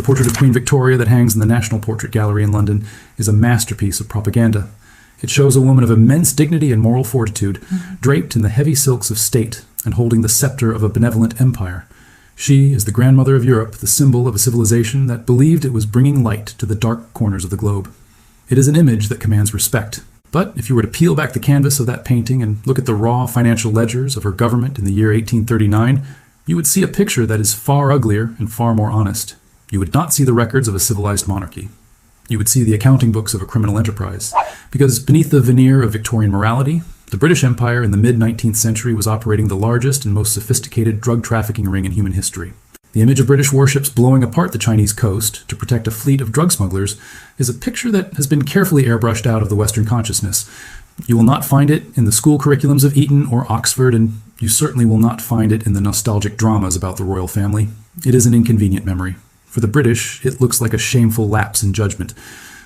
The portrait of Queen Victoria that hangs in the National Portrait Gallery in London is a masterpiece of propaganda. It shows a woman of immense dignity and moral fortitude, draped in the heavy silks of state and holding the scepter of a benevolent empire. She is the grandmother of Europe, the symbol of a civilization that believed it was bringing light to the dark corners of the globe. It is an image that commands respect. But if you were to peel back the canvas of that painting and look at the raw financial ledgers of her government in the year 1839, you would see a picture that is far uglier and far more honest. You would not see the records of a civilized monarchy. You would see the accounting books of a criminal enterprise. Because beneath the veneer of Victorian morality, the British Empire in the mid-19th century was operating the largest and most sophisticated drug trafficking ring in human history. The image of British warships blowing apart the Chinese coast to protect a fleet of drug smugglers is a picture that has been carefully airbrushed out of the Western consciousness. You will not find it in the school curriculums of Eton or Oxford, and you certainly will not find it in the nostalgic dramas about the royal family. It is an inconvenient memory. For the British, it looks like a shameful lapse in judgment.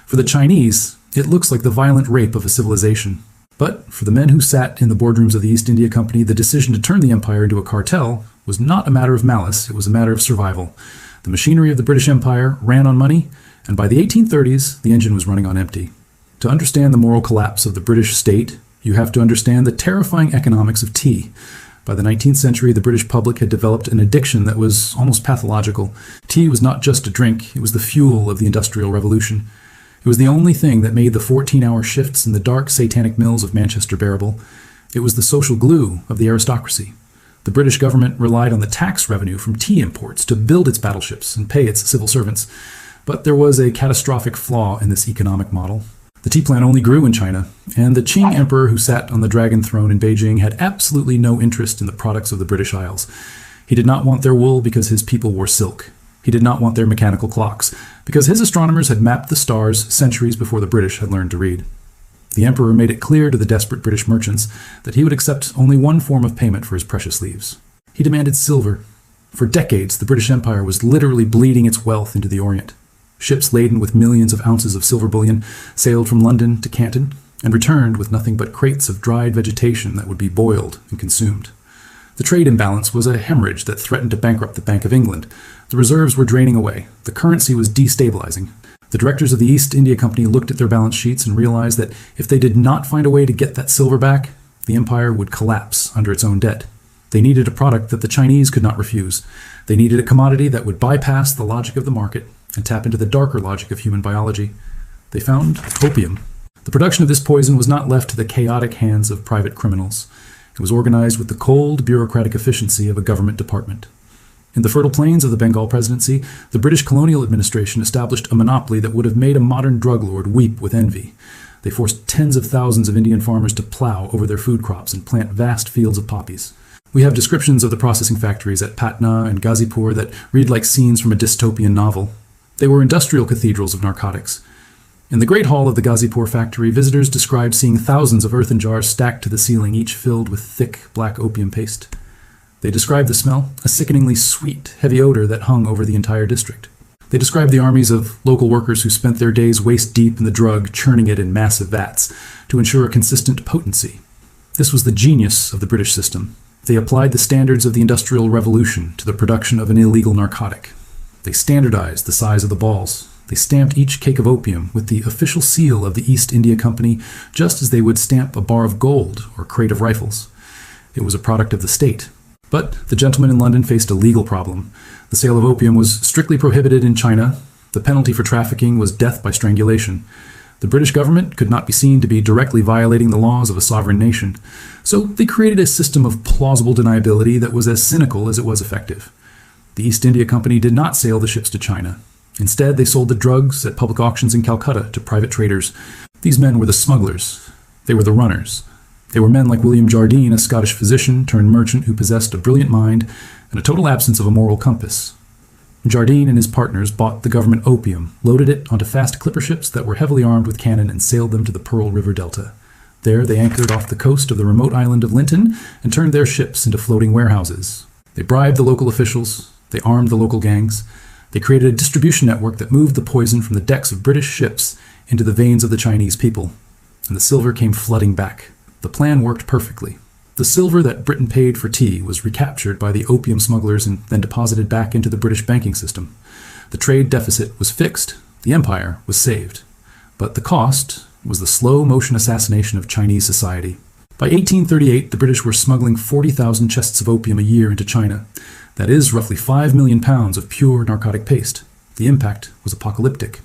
For the Chinese, it looks like the violent rape of a civilization. But for the men who sat in the boardrooms of the East India Company, the decision to turn the empire into a cartel was not a matter of malice, it was a matter of survival. The machinery of the British Empire ran on money, and by the 1830s, the engine was running on empty. To understand the moral collapse of the British state, you have to understand the terrifying economics of tea. By the 19th century, the British public had developed an addiction that was almost pathological. Tea was not just a drink, it was the fuel of the Industrial Revolution. It was the only thing that made the 14-hour shifts in the dark satanic mills of Manchester bearable. It was the social glue of the aristocracy. The British government relied on the tax revenue from tea imports to build its battleships and pay its civil servants. But there was a catastrophic flaw in this economic model. The tea plant only grew in China, and the Qing emperor who sat on the dragon throne in Beijing had absolutely no interest in the products of the British Isles. He did not want their wool because his people wore silk. He did not want their mechanical clocks, because his astronomers had mapped the stars centuries before the British had learned to read. The emperor made it clear to the desperate British merchants that he would accept only one form of payment for his precious leaves. He demanded silver. For decades, the British Empire was literally bleeding its wealth into the Orient. Ships laden with millions of ounces of silver bullion sailed from London to Canton and returned with nothing but crates of dried vegetation that would be boiled and consumed. The trade imbalance was a hemorrhage that threatened to bankrupt the Bank of England. The reserves were draining away. The currency was destabilizing. The directors of the East India Company looked at their balance sheets and realized that if they did not find a way to get that silver back, the empire would collapse under its own debt. They needed a product that the Chinese could not refuse. They needed a commodity that would bypass the logic of the market and tap into the darker logic of human biology. They found opium. The production of this poison was not left to the chaotic hands of private criminals. It was organized with the cold, bureaucratic efficiency of a government department. In the fertile plains of the Bengal Presidency, the British colonial administration established a monopoly that would have made a modern drug lord weep with envy. They forced tens of thousands of Indian farmers to plow over their food crops and plant vast fields of poppies. We have descriptions of the processing factories at Patna and Ghazipur that read like scenes from a dystopian novel. They were industrial cathedrals of narcotics. In the Great Hall of the Ghazipur factory, visitors described seeing thousands of earthen jars stacked to the ceiling, each filled with thick, black opium paste. They described the smell, a sickeningly sweet, heavy odor that hung over the entire district. They described the armies of local workers who spent their days waist-deep in the drug, churning it in massive vats to ensure a consistent potency. This was the genius of the British system. They applied the standards of the Industrial Revolution to the production of an illegal narcotic. They standardized the size of the balls. They stamped each cake of opium with the official seal of the East India Company, just as they would stamp a bar of gold or a crate of rifles. It was a product of the state. But the gentlemen in London faced a legal problem. The sale of opium was strictly prohibited in China. The penalty for trafficking was death by strangulation. The British government could not be seen to be directly violating the laws of a sovereign nation. So they created a system of plausible deniability that was as cynical as it was effective. The East India Company did not sail the ships to China. Instead, they sold the drugs at public auctions in Calcutta to private traders. These men were the smugglers. They were the runners. They were men like William Jardine, a Scottish physician turned merchant who possessed a brilliant mind and a total absence of a moral compass. Jardine and his partners bought the government opium, loaded it onto fast clipper ships that were heavily armed with cannon, and sailed them to the Pearl River Delta. There they anchored off the coast of the remote island of Linton and turned their ships into floating warehouses. They bribed the local officials. They armed the local gangs. They created a distribution network that moved the poison from the decks of British ships into the veins of the Chinese people. And the silver came flooding back. The plan worked perfectly. The silver that Britain paid for tea was recaptured by the opium smugglers and then deposited back into the British banking system. The trade deficit was fixed, the empire was saved. But the cost was the slow-motion assassination of Chinese society. By 1838, the British were smuggling 40,000 chests of opium a year into China. That is roughly 5 million pounds of pure narcotic paste. The impact was apocalyptic.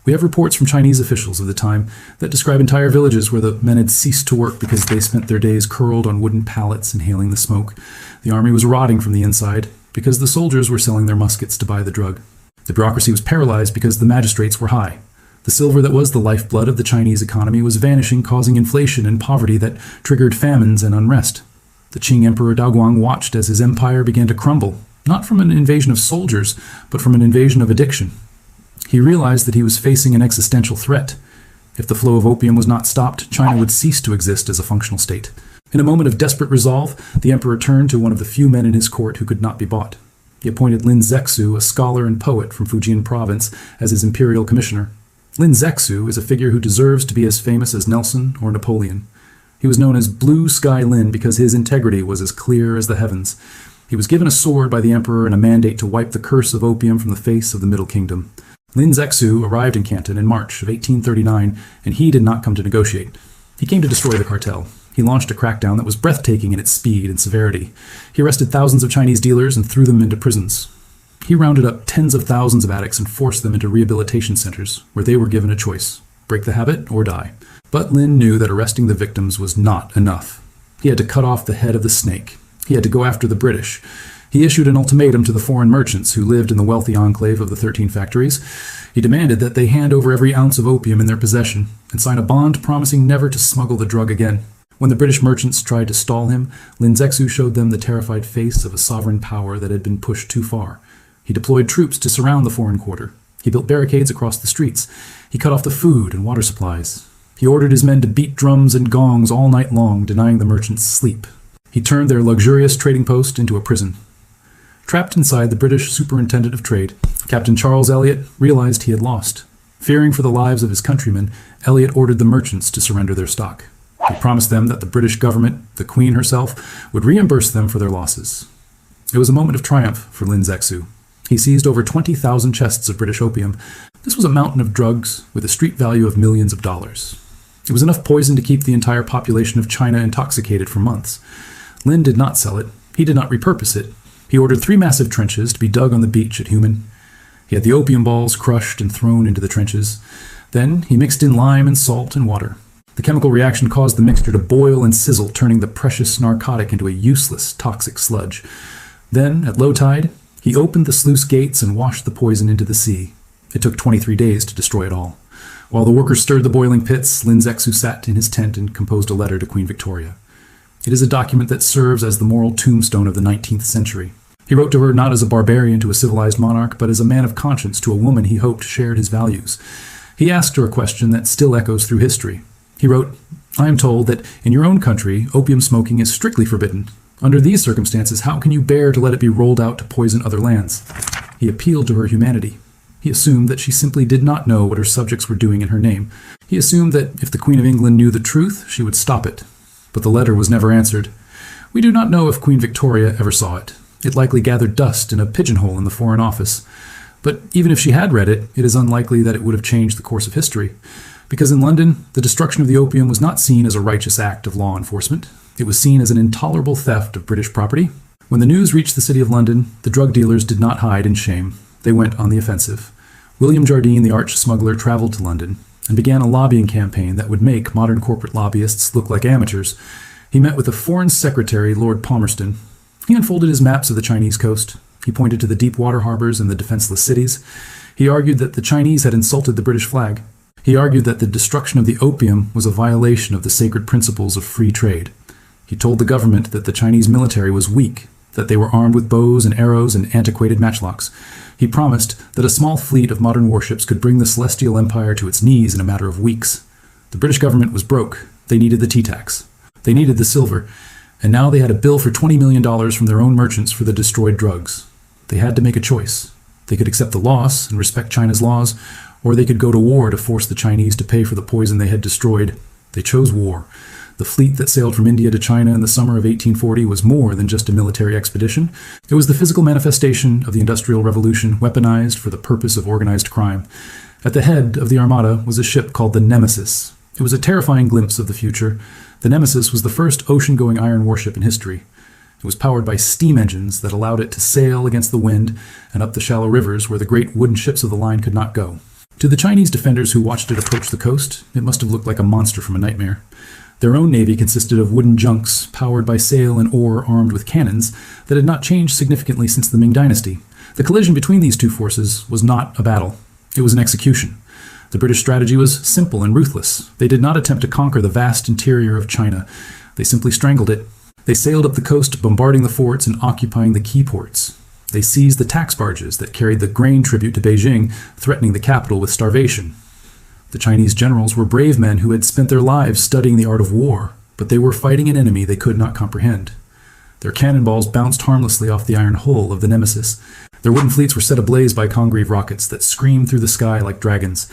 We have reports from Chinese officials of the time that describe entire villages where the men had ceased to work because they spent their days curled on wooden pallets inhaling the smoke. The army was rotting from the inside because the soldiers were selling their muskets to buy the drug. The bureaucracy was paralyzed because the magistrates were high. The silver that was the lifeblood of the Chinese economy was vanishing, causing inflation and poverty that triggered famines and unrest. The Qing Emperor Daoguang watched as his empire began to crumble, not from an invasion of soldiers, but from an invasion of addiction. He realized that he was facing an existential threat. If the flow of opium was not stopped, China would cease to exist as a functional state. In a moment of desperate resolve, the emperor turned to one of the few men in his court who could not be bought. He appointed Lin Zexu, a scholar and poet from Fujian province, as his imperial commissioner. Lin Zexu is a figure who deserves to be as famous as Nelson or Napoleon. He was known as Blue Sky Lin because his integrity was as clear as the heavens. He was given a sword by the emperor and a mandate to wipe the curse of opium from the face of the Middle Kingdom. Lin Zexu arrived in Canton in March of 1839, and he did not come to negotiate. He came to destroy the cartel. He launched a crackdown that was breathtaking in its speed and severity. He arrested thousands of Chinese dealers and threw them into prisons. He rounded up tens of thousands of addicts and forced them into rehabilitation centers, where they were given a choice: break the habit or die. But Lin knew that arresting the victims was not enough. He had to cut off the head of the snake. He had to go after the British. He issued an ultimatum to the foreign merchants who lived in the wealthy enclave of the 13 factories. He demanded that they hand over every ounce of opium in their possession and sign a bond promising never to smuggle the drug again. When the British merchants tried to stall him, Lin Zexu showed them the terrified face of a sovereign power that had been pushed too far. He deployed troops to surround the foreign quarter. He built barricades across the streets. He cut off the food and water supplies. He ordered his men to beat drums and gongs all night long, denying the merchants sleep. He turned their luxurious trading post into a prison. Trapped inside, the British Superintendent of Trade, Captain Charles Elliot, realized he had lost. Fearing for the lives of his countrymen, Elliot ordered the merchants to surrender their stock. He promised them that the British government, the Queen herself, would reimburse them for their losses. It was a moment of triumph for Lin Zexu. He seized over 20,000 chests of British opium. This was a mountain of drugs with a street value of millions of dollars. It was enough poison to keep the entire population of China intoxicated for months. Lin did not sell it. He did not repurpose it. He ordered 3 massive trenches to be dug on the beach at Human. He had the opium balls crushed and thrown into the trenches. Then he mixed in lime and salt and water. The chemical reaction caused the mixture to boil and sizzle, turning the precious narcotic into a useless, toxic sludge. Then, at low tide, he opened the sluice gates and washed the poison into the sea. It took 23 days to destroy it all. While the workers stirred the boiling pits, Lin Zexu sat in his tent and composed a letter to Queen Victoria. It is a document that serves as the moral tombstone of the 19th century. He wrote to her not as a barbarian to a civilized monarch, but as a man of conscience to a woman he hoped shared his values. He asked her a question that still echoes through history. He wrote, "I am told that in your own country, opium smoking is strictly forbidden. Under these circumstances, how can you bear to let it be rolled out to poison other lands?" He appealed to her humanity. He assumed that she simply did not know what her subjects were doing in her name. He assumed that if the Queen of England knew the truth, she would stop it. But the letter was never answered. We do not know if Queen Victoria ever saw it. It likely gathered dust in a pigeonhole in the Foreign Office. But even if she had read it, it is unlikely that it would have changed the course of history. Because in London, the destruction of the opium was not seen as a righteous act of law enforcement. It was seen as an intolerable theft of British property. When the news reached the City of London, the drug dealers did not hide in shame. They went on the offensive. William Jardine, the arch-smuggler, traveled to London and began a lobbying campaign that would make modern corporate lobbyists look like amateurs. He met with the Foreign Secretary, Lord Palmerston. He unfolded his maps of the Chinese coast. He pointed to the deep water harbors and the defenseless cities. He argued that the Chinese had insulted the British flag. He argued that the destruction of the opium was a violation of the sacred principles of free trade. He told the government that the Chinese military was weak, that they were armed with bows and arrows and antiquated matchlocks. He promised that a small fleet of modern warships could bring the Celestial Empire to its knees in a matter of weeks. The British government was broke. They needed the tea tax. They needed the silver. And now they had a bill for $20 million from their own merchants for the destroyed drugs. They had to make a choice. They could accept the loss and respect China's laws, or they could go to war to force the Chinese to pay for the poison they had destroyed. They chose war. The fleet that sailed from India to China in the summer of 1840 was more than just a military expedition. It was the physical manifestation of the Industrial Revolution, weaponized for the purpose of organized crime. At the head of the armada was a ship called the Nemesis. It was a terrifying glimpse of the future. The Nemesis was the first ocean-going iron warship in history. It was powered by steam engines that allowed it to sail against the wind and up the shallow rivers where the great wooden ships of the line could not go. To the Chinese defenders who watched it approach the coast, it must have looked like a monster from a nightmare. Their own navy consisted of wooden junks powered by sail and oar armed with cannons that had not changed significantly since the Ming Dynasty. The collision between these two forces was not a battle. It was an execution. The British strategy was simple and ruthless. They did not attempt to conquer the vast interior of China. They simply strangled it. They sailed up the coast, bombarding the forts and occupying the key ports. They seized the tax barges that carried the grain tribute to Beijing, threatening the capital with starvation. The Chinese generals were brave men who had spent their lives studying the art of war, but they were fighting an enemy they could not comprehend. Their cannonballs bounced harmlessly off the iron hull of the Nemesis. Their wooden fleets were set ablaze by Congreve rockets that screamed through the sky like dragons.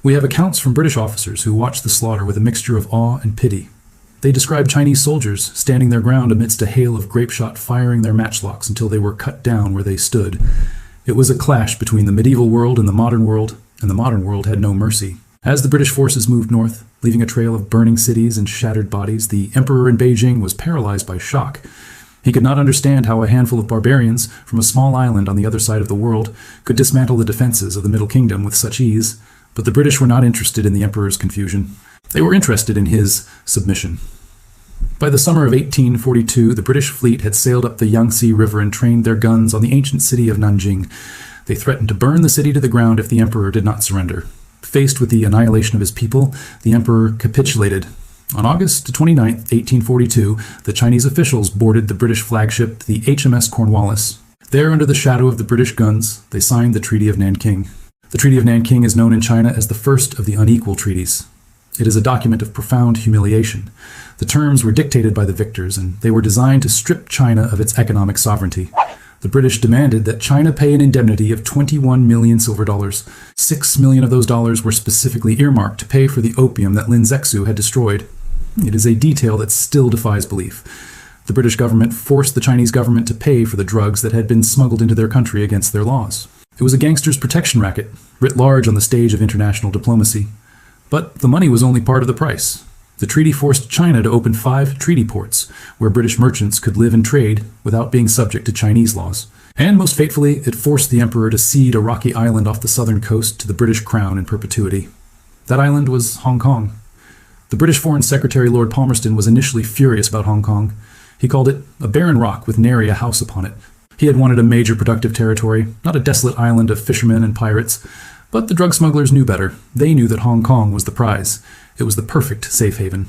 We have accounts from British officers who watched the slaughter with a mixture of awe and pity. They described Chinese soldiers standing their ground amidst a hail of grape shot, firing their matchlocks until they were cut down where they stood. It was a clash between the medieval world and the modern world had no mercy. As the British forces moved north, leaving a trail of burning cities and shattered bodies, the emperor in Beijing was paralyzed by shock. He could not understand how a handful of barbarians from a small island on the other side of the world could dismantle the defenses of the Middle Kingdom with such ease, but the British were not interested in the emperor's confusion. They were interested in his submission. By the summer of 1842, the British fleet had sailed up the Yangtze River and trained their guns on the ancient city of Nanjing. They threatened to burn the city to the ground if the emperor did not surrender. Faced with the annihilation of his people, the emperor capitulated. On August 29, 1842, the Chinese officials boarded the British flagship, the HMS Cornwallis. There, under the shadow of the British guns, they signed the Treaty of Nanking. The Treaty of Nanking is known in China as the first of the unequal treaties. It is a document of profound humiliation. The terms were dictated by the victors, and they were designed to strip China of its economic sovereignty. The British demanded that China pay an indemnity of 21 million silver dollars. 6 million of those dollars were specifically earmarked to pay for the opium that Lin Zexu had destroyed. It is a detail that still defies belief. The British government forced the Chinese government to pay for the drugs that had been smuggled into their country against their laws. It was a gangster's protection racket, writ large on the stage of international diplomacy. But the money was only part of the price. The treaty forced China to open 5 treaty ports, where British merchants could live and trade without being subject to Chinese laws. And most fatefully, it forced the emperor to cede a rocky island off the southern coast to the British crown in perpetuity. That island was Hong Kong. The British Foreign Secretary Lord Palmerston was initially furious about Hong Kong. He called it a barren rock with nary a house upon it. He had wanted a major productive territory, not a desolate island of fishermen and pirates. But the drug smugglers knew better. They knew that Hong Kong was the prize. It was the perfect safe haven.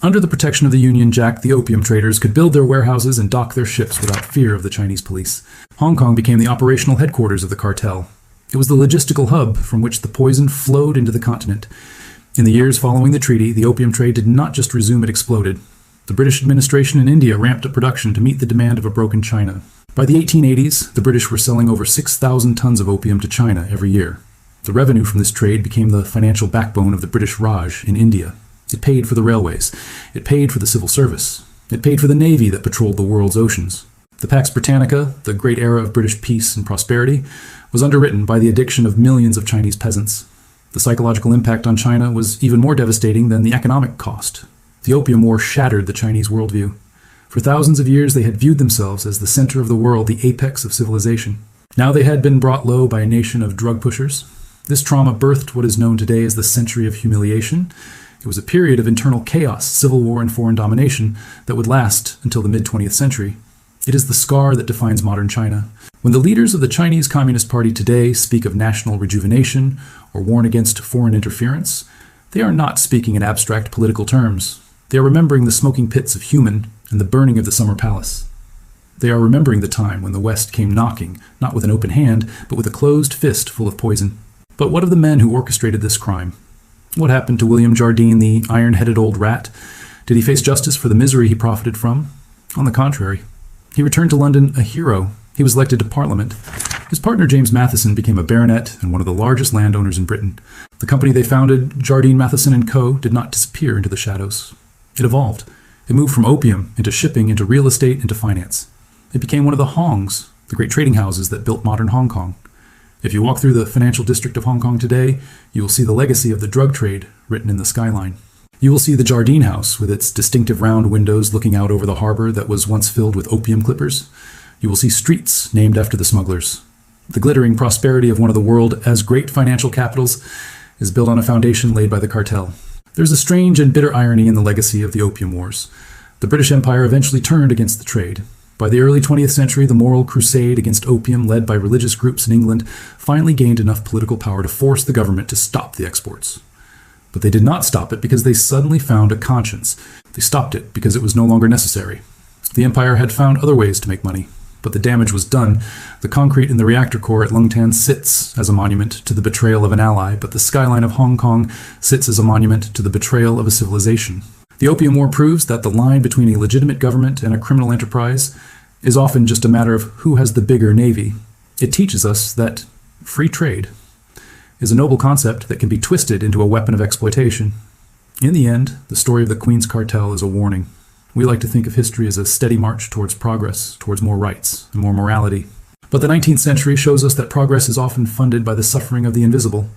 Under the protection of the Union Jack, the opium traders could build their warehouses and dock their ships without fear of the Chinese police. Hong Kong became the operational headquarters of the cartel. It was the logistical hub from which the poison flowed into the continent. In the years following the treaty, the opium trade did not just resume, it exploded. The British administration in India ramped up production to meet the demand of a broken China. By the 1880s, the British were selling over 6,000 tons of opium to China every year. The revenue from this trade became the financial backbone of the British Raj in India. It paid for the railways. It paid for the civil service. It paid for the navy that patrolled the world's oceans. The Pax Britannica, the great era of British peace and prosperity, was underwritten by the addiction of millions of Chinese peasants. The psychological impact on China was even more devastating than the economic cost. The Opium War shattered the Chinese worldview. For thousands of years, they had viewed themselves as the center of the world, the apex of civilization. Now they had been brought low by a nation of drug pushers. This trauma birthed what is known today as the Century of Humiliation. It was a period of internal chaos, civil war, and foreign domination that would last until the mid-20th century. It is the scar that defines modern China. When the leaders of the Chinese Communist Party today speak of national rejuvenation or warn against foreign interference, they are not speaking in abstract political terms. They are remembering the smoking pits of Human and the burning of the Summer Palace. They are remembering the time when the West came knocking, not with an open hand, but with a closed fist full of poison. But what of the men who orchestrated this crime? What happened to William Jardine, the iron-headed old rat? Did he face justice for the misery he profited from? On the contrary, he returned to London a hero. He was elected to Parliament. His partner James Matheson became a baronet and one of the largest landowners in Britain. The company they founded, Jardine Matheson & Co., did not disappear into the shadows. It evolved. It moved from opium into shipping, into real estate, into finance. It became one of the Hongs, the great trading houses that built modern Hong Kong. If you walk through the financial district of Hong Kong today, you will see the legacy of the drug trade written in the skyline. You will see the Jardine House with its distinctive round windows looking out over the harbor that was once filled with opium clippers. You will see streets named after the smugglers. The glittering prosperity of one of the world's great financial capitals is built on a foundation laid by the cartel. There's a strange and bitter irony in the legacy of the Opium Wars. The British Empire eventually turned against the trade. By the early 20th century, the moral crusade against opium led by religious groups in England finally gained enough political power to force the government to stop the exports. But they did not stop it because they suddenly found a conscience. They stopped it because it was no longer necessary. The empire had found other ways to make money, but the damage was done. The concrete in the reactor core at Lung Tan sits as a monument to the betrayal of an ally, but the skyline of Hong Kong sits as a monument to the betrayal of a civilization. The Opium War proves that the line between a legitimate government and a criminal enterprise is often just a matter of who has the bigger navy. It teaches us that free trade is a noble concept that can be twisted into a weapon of exploitation. In the end, the story of the Queen's Cartel is a warning. We like to think of history as a steady march towards progress, towards more rights and more morality. But the 19th century shows us that progress is often funded by the suffering of the invisible.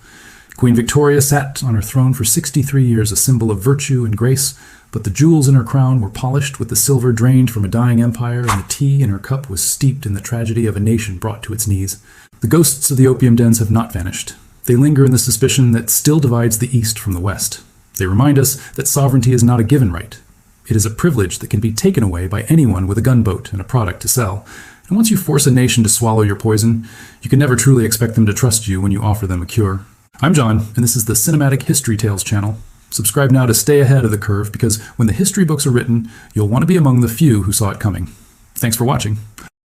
Queen Victoria sat on her throne for 63 years, a symbol of virtue and grace, but the jewels in her crown were polished with the silver drained from a dying empire, and the tea in her cup was steeped in the tragedy of a nation brought to its knees. The ghosts of the opium dens have not vanished. They linger in the suspicion that still divides the East from the West. They remind us that sovereignty is not a given right. It is a privilege that can be taken away by anyone with a gunboat and a product to sell. And once you force a nation to swallow your poison, you can never truly expect them to trust you when you offer them a cure. I'm John, and this is the Cinematic History Tales channel. Subscribe now to stay ahead of the curve, because when the history books are written, you'll want to be among the few who saw it coming. Thanks for watching.